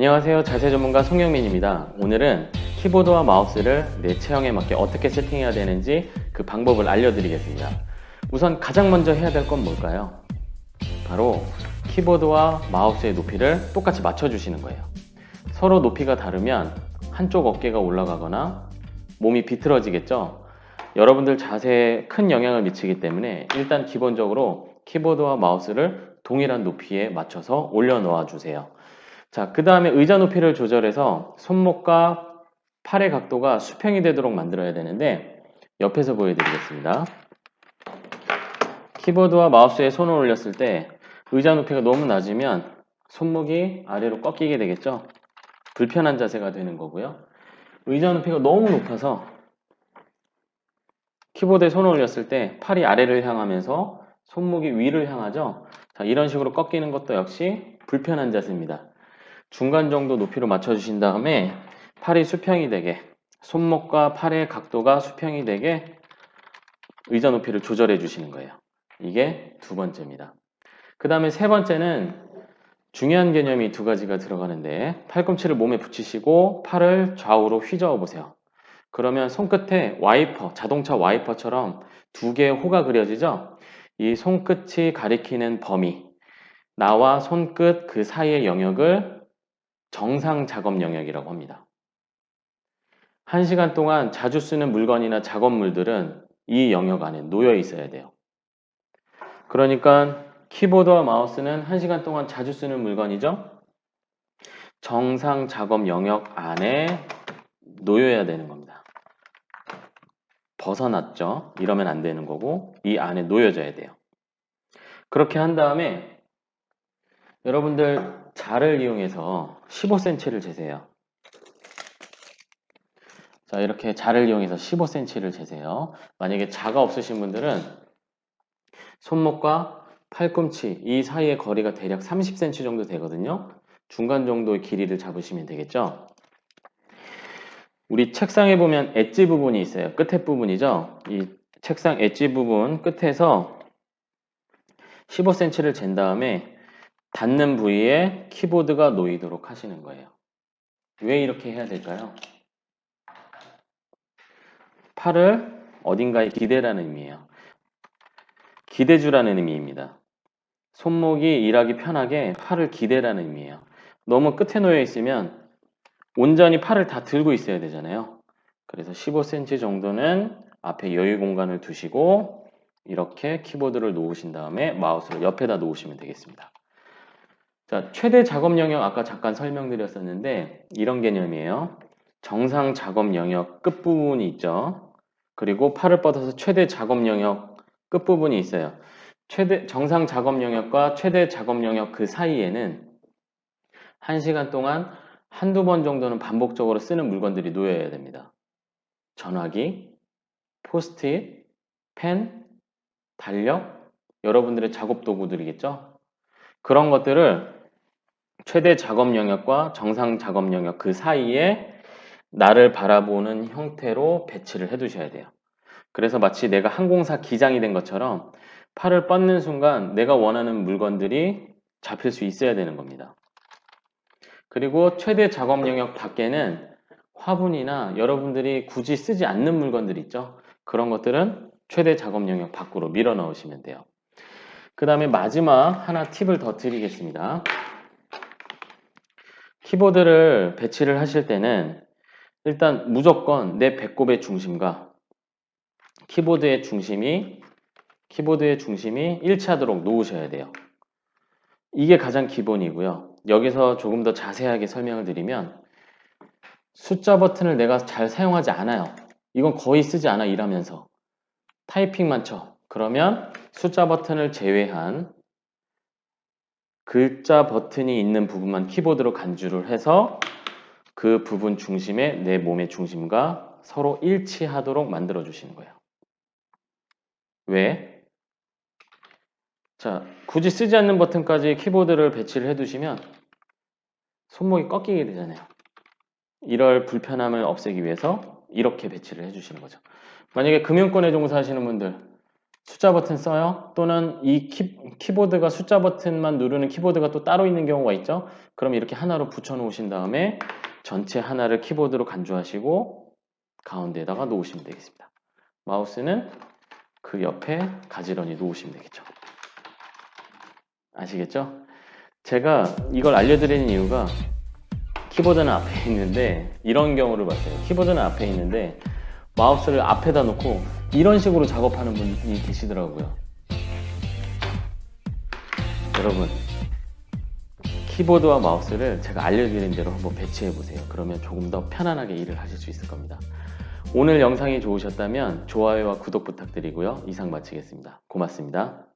안녕하세요. 자세 전문가 송영민입니다. 오늘은 키보드와 마우스를 내 체형에 맞게 어떻게 세팅해야 되는지 그 방법을 알려드리겠습니다. 우선 가장 먼저 해야 될 건 뭘까요? 바로 키보드와 마우스의 높이를 똑같이 맞춰주시는 거예요. 서로 높이가 다르면 한쪽 어깨가 올라가거나 몸이 비틀어지겠죠? 여러분들 자세에 큰 영향을 미치기 때문에 일단 기본적으로 키보드와 마우스를 동일한 높이에 맞춰서 올려놓아 주세요. 자, 그 다음에 의자 높이를 조절해서 손목과 팔의 각도가 수평이 되도록 만들어야 되는데 옆에서 보여드리겠습니다. 키보드와 마우스에 손을 올렸을 때 의자 높이가 너무 낮으면 손목이 아래로 꺾이게 되겠죠? 불편한 자세가 되는 거고요. 의자 높이가 너무 높아서 키보드에 손을 올렸을 때 팔이 아래를 향하면서 손목이 위를 향하죠? 자, 이런 식으로 꺾이는 것도 역시 불편한 자세입니다. 중간 정도 높이로 맞춰주신 다음에 팔이 수평이 되게, 손목과 팔의 각도가 수평이 되게 의자 높이를 조절해 주시는 거예요. 이게 두 번째입니다. 그 다음에 세 번째는 중요한 개념이 두 가지가 들어가는데 팔꿈치를 몸에 붙이시고 팔을 좌우로 휘저어 보세요. 그러면 손끝에 와이퍼, 자동차 와이퍼처럼 두 개의 호가 그려지죠? 이 손끝이 가리키는 범위, 나와 손끝 그 사이의 영역을 정상 작업 영역이라고 합니다. 1시간 동안 자주 쓰는 물건이나 작업물들은 이 영역 안에 놓여 있어야 돼요. 그러니까 키보드와 마우스는 1시간 동안 자주 쓰는 물건이죠. 정상 작업 영역 안에 놓여야 되는 겁니다. 벗어났죠. 이러면 안 되는 거고 이 안에 놓여져야 돼요. 그렇게 한 다음에 여러분들 자를 이용해서 15cm를 재세요. 자, 이렇게 자를 이용해서 15cm를 재세요. 만약에 자가 없으신 분들은 손목과 팔꿈치 이 사이의 거리가 대략 30cm 정도 되거든요. 중간 정도의 길이를 잡으시면 되겠죠. 우리 책상에 보면 엣지 부분이 있어요. 끝에 부분이죠. 이 책상 엣지 부분 끝에서 15cm를 잰 다음에 닿는 부위에 키보드가 놓이도록 하시는 거예요. 왜 이렇게 해야 될까요? 팔을 어딘가에 기대라는 의미예요. 기대주라는 의미입니다. 손목이 일하기 편하게 팔을 기대라는 의미예요. 너무 끝에 놓여 있으면 온전히 팔을 다 들고 있어야 되잖아요. 그래서 15cm 정도는 앞에 여유 공간을 두시고 이렇게 키보드를 놓으신 다음에 마우스를 옆에다 놓으시면 되겠습니다. 자, 최대 작업 영역 아까 잠깐 설명드렸었는데 이런 개념이에요. 정상 작업 영역 끝부분이 있죠. 그리고 팔을 뻗어서 최대 작업 영역 끝부분이 있어요. 정상 작업 영역과 최대 작업 영역 그 사이에는 1시간 동안 한두 번 정도는 반복적으로 쓰는 물건들이 놓여야 됩니다. 전화기, 포스트잇, 펜, 달력, 여러분들의 작업 도구들이겠죠? 그런 것들을 최대 작업 영역과 정상 작업 영역 그 사이에 나를 바라보는 형태로 배치를 해 두셔야 돼요. 그래서 마치 내가 항공사 기장이 된 것처럼 팔을 뻗는 순간 내가 원하는 물건들이 잡힐 수 있어야 되는 겁니다. 그리고 최대 작업 영역 밖에는 화분이나 여러분들이 굳이 쓰지 않는 물건들 있죠? 그런 것들은 최대 작업 영역 밖으로 밀어 넣으시면 돼요. 그 다음에 마지막 하나 팁을 더 드리겠습니다. 키보드를 배치를 하실 때는 일단 무조건 내 배꼽의 중심과 키보드의 중심이 일치하도록 놓으셔야 돼요. 이게 가장 기본이고요. 여기서 조금 더 자세하게 설명을 드리면 숫자 버튼을 내가 잘 사용하지 않아요. 이건 거의 쓰지 않아 일하면서. 타이핑만 쳐. 그러면 숫자 버튼을 제외한 글자 버튼이 있는 부분만 키보드로 간주를 해서 그 부분 중심에 내 몸의 중심과 서로 일치하도록 만들어 주시는 거예요. 왜? 자, 굳이 쓰지 않는 버튼까지 키보드를 배치를 해두시면 손목이 꺾이게 되잖아요. 이럴 불편함을 없애기 위해서 이렇게 배치를 해주시는 거죠. 만약에 금융권에 종사하시는 분들 숫자 버튼 써요? 또는 이 키보드가 숫자 버튼만 누르는 키보드가 또 따로 있는 경우가 있죠? 그럼 이렇게 하나로 붙여 놓으신 다음에 전체 하나를 키보드로 간주하시고 가운데에다가 놓으시면 되겠습니다. 마우스는 그 옆에 가지런히 놓으시면 되겠죠. 아시겠죠? 제가 이걸 알려드리는 이유가 키보드는 앞에 있는데 이런 경우를 봤어요. 키보드는 앞에 있는데 마우스를 앞에다 놓고 이런 식으로 작업하는 분이 계시더라고요. 여러분, 키보드와 마우스를 제가 알려드린 대로 한번 배치해 보세요. 그러면 조금 더 편안하게 일을 하실 수 있을 겁니다. 오늘 영상이 좋으셨다면 좋아요와 구독 부탁드리고요. 이상 마치겠습니다. 고맙습니다.